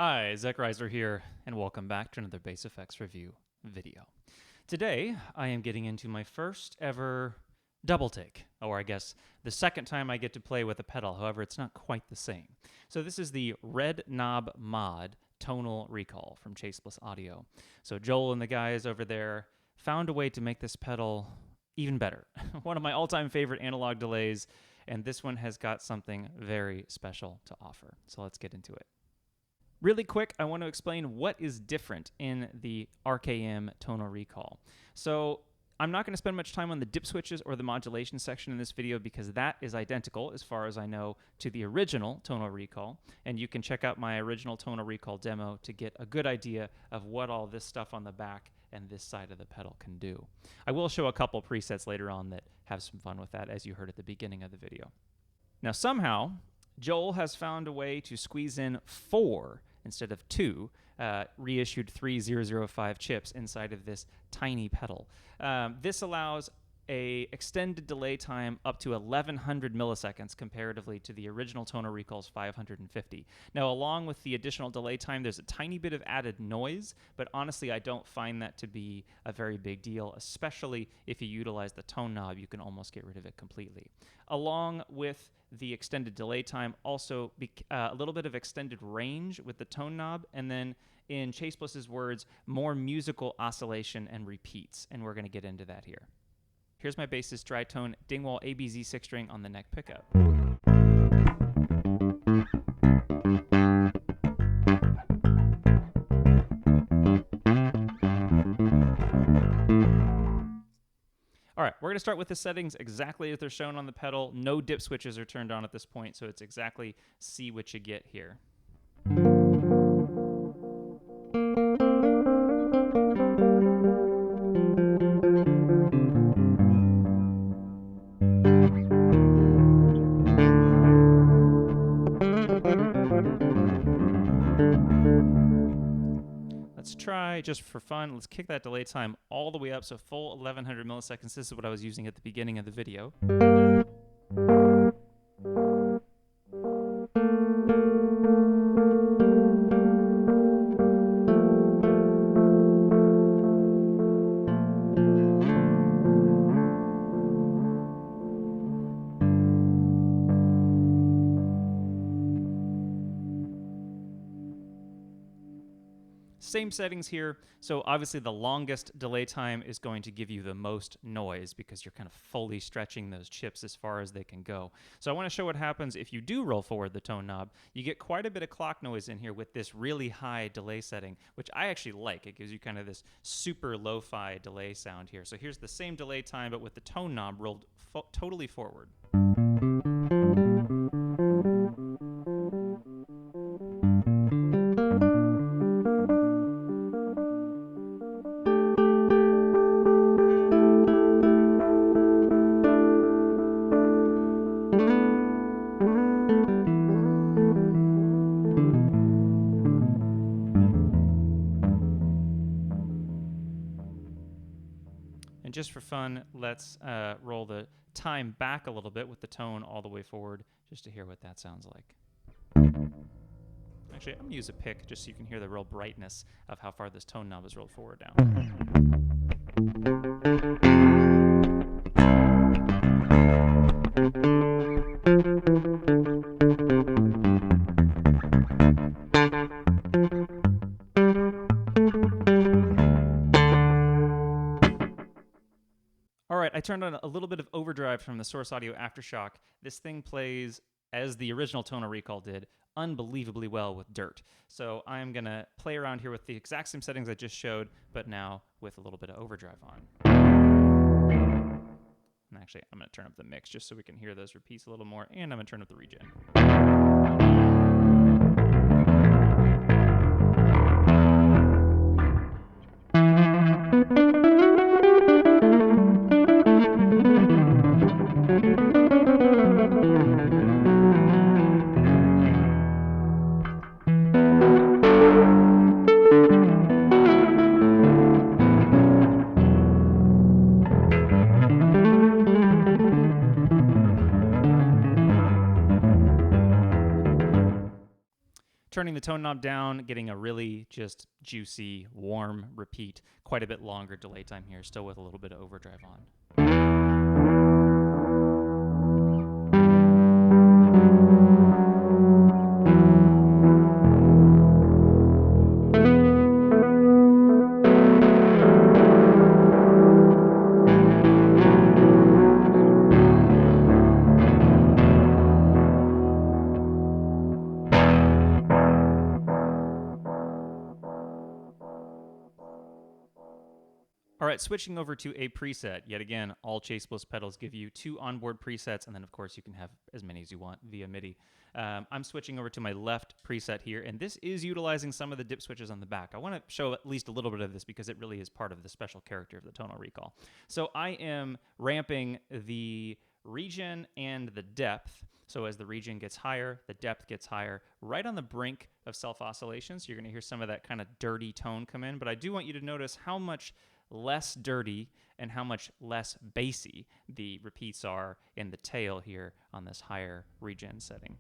Hi, Xerograph here, and welcome back to another bass effects review video. Today, I am getting into my first ever double take, or I guess the second time I get to play with a pedal, however, it's not quite the same. So this is the Red Knob Mod Tonal Recall from Chase Bliss Audio. So Joel and the guys over there found a way to make this pedal even better. One of my all-time favorite analog delays, and this one has got something very special to offer. So let's get into it. Really quick, I want to explain what is different in the RKM Tonal Recall. So I'm not going to spend much time on the dip switches or the modulation section in this video because that is identical, as far as I know, to the original Tonal Recall. And you can check out my original Tonal Recall demo to get a good idea of what all this stuff on the back and this side of the pedal can do. I will show a couple presets later on that have some fun with that, as you heard at the beginning of the video. Now, somehow, Joel has found a way to squeeze in 4 instead of 2 reissued 3005 chips inside of this tiny pedal. This allows a extended delay time up to 1100 milliseconds comparatively to the original Tonal Recall's 550. Now, along with the additional delay time, there's a tiny bit of added noise, but honestly, I don't find that to be a very big deal, especially if you utilize the tone knob. You can almost get rid of it completely. Along with the extended delay time, also a little bit of extended range with the tone knob, and then in Chase Bliss's words, more musical oscillation and repeats, and we're going to get into that here. Here's my bassist dry tone Dingwall ABZ 6-string on the neck pickup. All right, we're going to start with the settings exactly as they're shown on the pedal. No dip switches are turned on at this point, so it's exactly see what you get here. Let's try, just for fun, let's kick that delay time all the way up, so full 1100 milliseconds. This is what I was using at the beginning of the video. Same settings here, so obviously the longest delay time is going to give you the most noise because you're kind of fully stretching those chips as far as they can go. So I want to show what happens if you do roll forward the tone knob. You get quite a bit of clock noise in here with this really high delay setting, which I actually like. It gives you kind of this super lo-fi delay sound here. So here's the same delay time, but with the tone knob rolled totally forward. And just for fun, let's roll the time back a little bit with the tone all the way forward, just to hear what that sounds like. Actually, I'm going to use a pick just so you can hear the real brightness of how far this tone knob is rolled forward now. All right, I turned on a little bit of overdrive from the Source Audio Aftershock. This thing plays, as the original Tonal Recall did, unbelievably well with dirt. So I'm going to play around here with the exact same settings I just showed, but now with a little bit of overdrive on. And actually, I'm going to turn up the mix just so we can hear those repeats a little more, and I'm going to turn up the regen. turning the tone knob down, getting a really just juicy, warm repeat, quite a bit longer delay time here, still with a little bit of overdrive on. All right, switching over to a preset. Yet again, all Chase Bliss pedals give you 2 onboard presets, and then, of course, you can have as many as you want via MIDI. I'm switching over to my left preset here, and this is utilizing some of the dip switches on the back. I want to show at least a little bit of this because it really is part of the special character of the tonal recall. So I am ramping the region and the depth. So as the region gets higher, the depth gets higher, right on the brink of self-oscillations. You're going to hear some of that kind of dirty tone come in, but I do want you to notice how much less dirty and how much less bassy the repeats are in the tail here on this higher regen setting.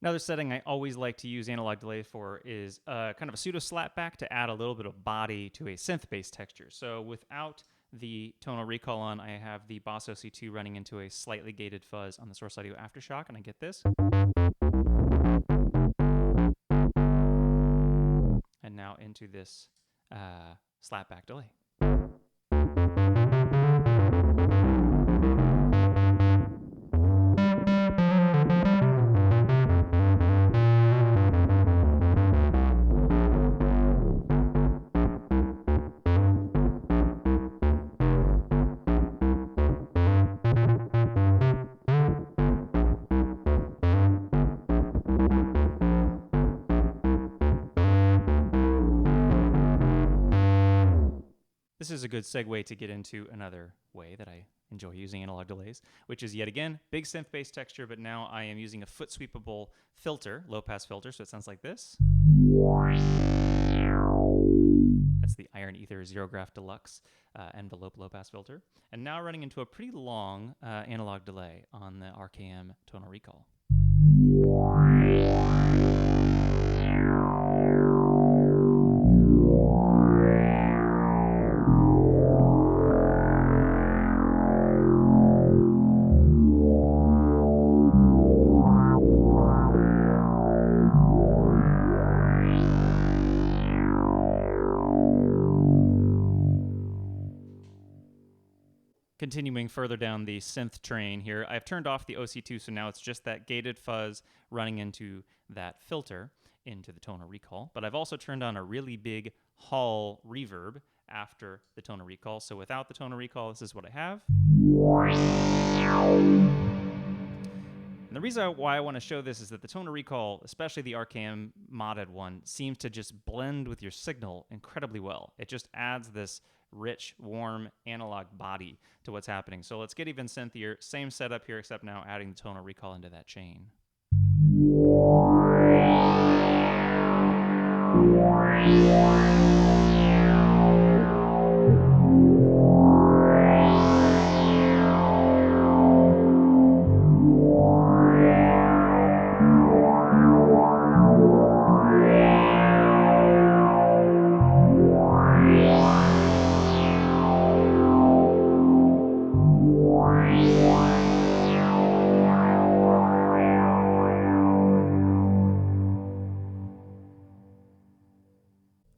Another setting I always like to use analog delay for is kind of a pseudo slapback to add a little bit of body to a synth-based texture. So without the tonal recall on, I have the Boss OC2 running into a slightly gated fuzz on the Source Audio Aftershock, and I get this. And now into this slapback delay. This is a good segue to get into another way that I enjoy using analog delays, which is yet again, big synth-based texture, but now I am using a foot sweepable filter, low-pass filter, so it sounds like this. That's the Iron Ether Xerograph Deluxe envelope low-pass filter. And now running into a pretty long analog delay on the RKM tonal recall. Continuing further down the synth train here, I've turned off the OC2, so now it's just that gated fuzz running into that filter into the tonal recall. But I've also turned on a really big hall reverb after the tonal recall. So without the tonal recall, this is what I have. And the reason why I want to show this is that the tonal recall, especially the RKM modded one, seems to just blend with your signal incredibly well. It just adds this rich, warm, analog body to what's happening. So let's get even synthier. Same setup here, except now adding the tonal recall into that chain.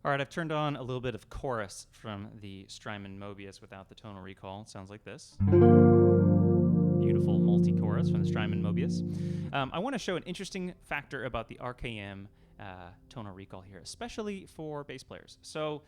All right, I've turned on a little bit of chorus from the Strymon Mobius without the tonal recall. It sounds like this. beautiful multi-chorus from the Strymon Mobius. I want to show an interesting factor about the RKM tonal recall here, especially for bass players. So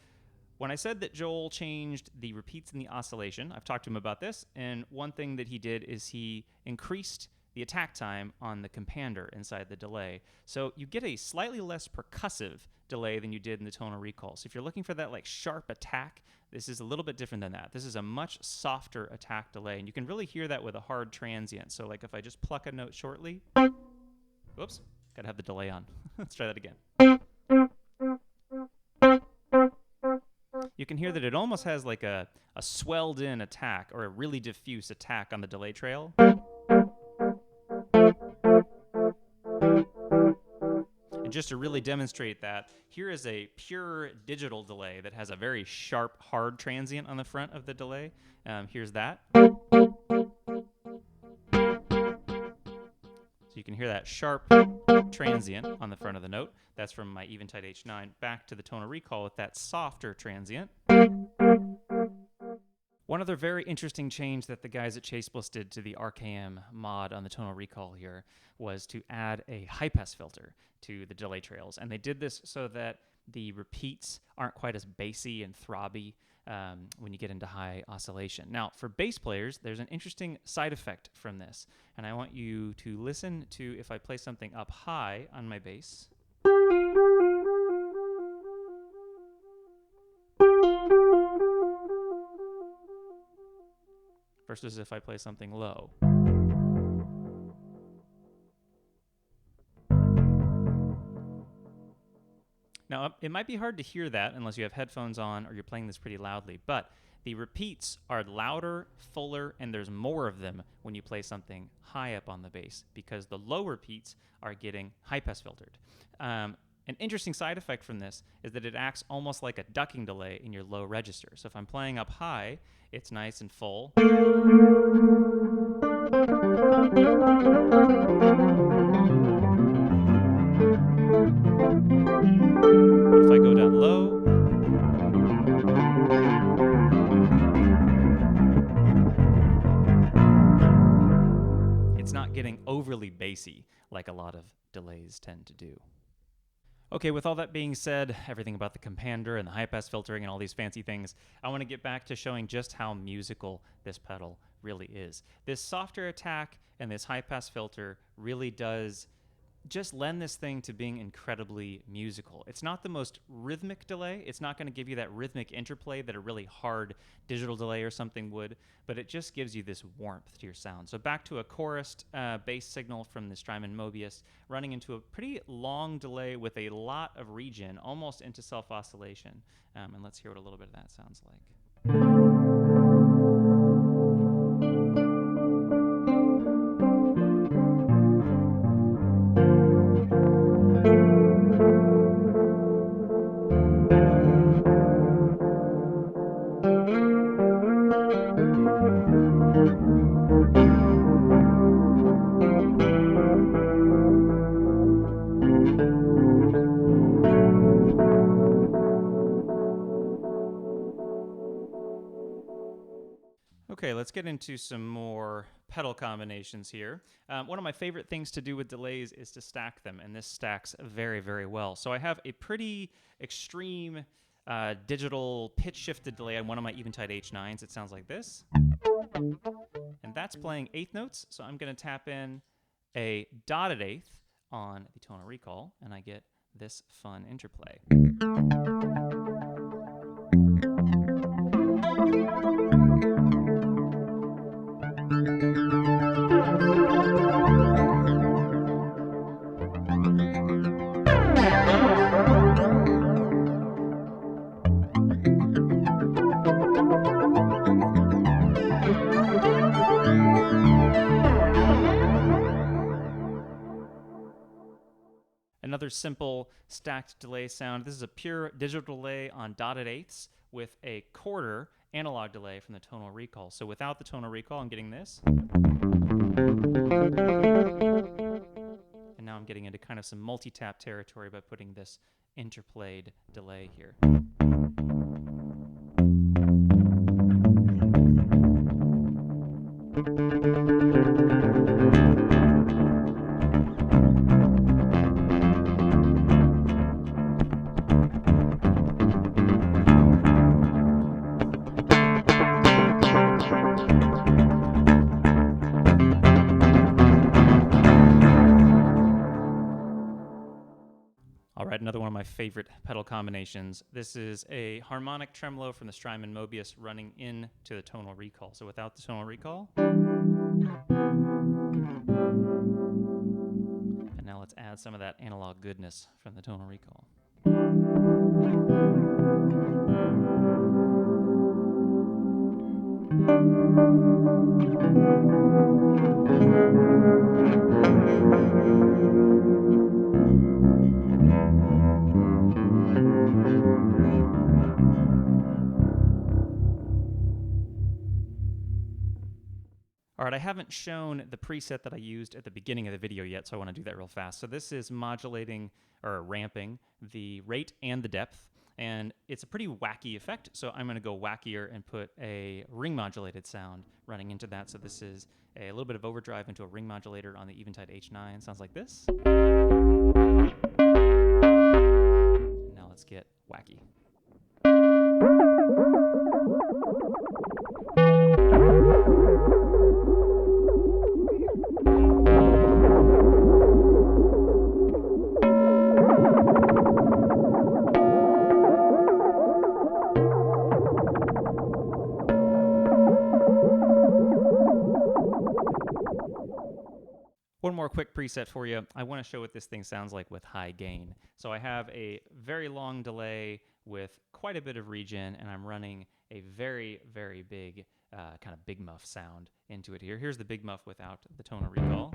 when I said that Joel changed the repeats and the oscillation, I've talked to him about this, and one thing that he did is he increased the attack time on the compander inside the delay. So you get a slightly less percussive delay than you did in the tonal recall. So if you're looking for that like sharp attack, this is a little bit different than that. This is a much softer attack delay, and you can really hear that with a hard transient. So like if I just pluck a note shortly, whoops, gotta have the delay on. Let's try that again. You can hear that it almost has like a swelled in attack or a really diffuse attack on the delay trail. And just to really demonstrate that, here is a pure digital delay that has a very sharp, hard transient on the front of the delay. Here's that. So you can hear that sharp transient on the front of the note. That's from my Eventide H9 back to the tonal recall with that softer transient. One other very interesting change that the guys at Chase Bliss did to the RKM mod on the tonal recall here was to add a high-pass filter to the delay trails. And they did this so that the repeats aren't quite as bassy and throbby when you get into high oscillation. Now, for bass players, there's an interesting side effect from this. And I want you to listen to if I play something up high on my bass. Versus if I play something low. Now, it might be hard to hear that unless you have headphones on or you're playing this pretty loudly, but the repeats are louder, fuller, and there's more of them when you play something high up on the bass because the low repeats are getting high-pass filtered. An interesting side effect from this is that it acts almost like a ducking delay in your low register. So if I'm playing up high, it's nice and full. But if I go down low, it's not getting overly bassy like a lot of delays tend to do. Okay, with all that being said, everything about the compander and the high-pass filtering and all these fancy things, I want to get back to showing just how musical this pedal really is. This softer attack and this high-pass filter really does just lend this thing to being incredibly musical. It's not the most rhythmic delay. It's not going to give you that rhythmic interplay that a really hard digital delay or something would, but it just gives you this warmth to your sound. So back to a chorused bass signal from the Strymon Mobius, running into a pretty long delay with a lot of regen, almost into self-oscillation. And let's hear what a little bit of that sounds like. Okay, let's get into some more pedal combinations here. One of my favorite things to do with delays is to stack them, and this stacks very, very well. So I have a pretty extreme digital pitch-shifted delay on one of my Eventide H9s. It sounds like this. And that's playing eighth notes, so I'm going to tap in a dotted eighth on the tonal recall, and I get this fun interplay. Another simple stacked delay sound. This is a pure digital delay on dotted eighths with a quarter analog delay from the tonal recall. So without the tonal recall, I'm getting this. And now I'm getting into kind of some multi-tap territory by putting this interplayed delay here. right, another one of my favorite pedal combinations. This is a harmonic tremolo from the Strymon Mobius running into the tonal recall. So without the tonal recall. And now let's add some of that analog goodness from the tonal recall. All right, I haven't shown the preset that I used at the beginning of the video yet, so I want to do that real fast. So this is modulating or ramping the rate and the depth, and it's a pretty wacky effect, so I'm going to go wackier and put a ring modulated sound running into that. So this is a little bit of overdrive into a ring modulator on the Eventide H9. Sounds like this. And now let's get wacky. One more quick preset for you. I want to show what this thing sounds like with high gain. So I have a very long delay with quite a bit of regen, and I'm running a very, very big kind of big muff sound into it here. Here's the big muff without the tonal recall.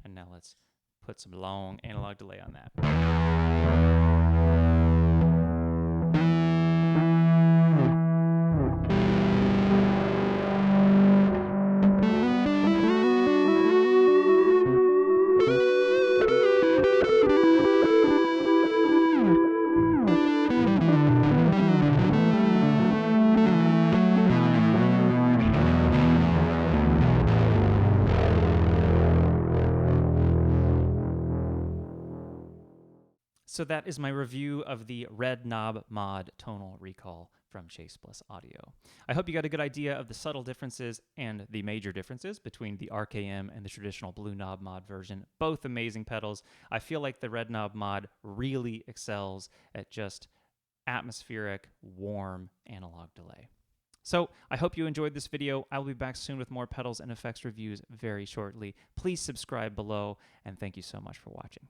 And now let's put some long analog delay on that. So that is my review of the Red Knob Mod Tonal Recall from Chase Bliss Audio. I hope you got a good idea of the subtle differences and the major differences between the RKM and the traditional Blue Knob Mod version. Both amazing pedals. I feel like the Red Knob Mod really excels at just atmospheric, warm analog delay. So I hope you enjoyed this video. I will be back soon with more pedals and effects reviews very shortly. Please subscribe below, and thank you so much for watching.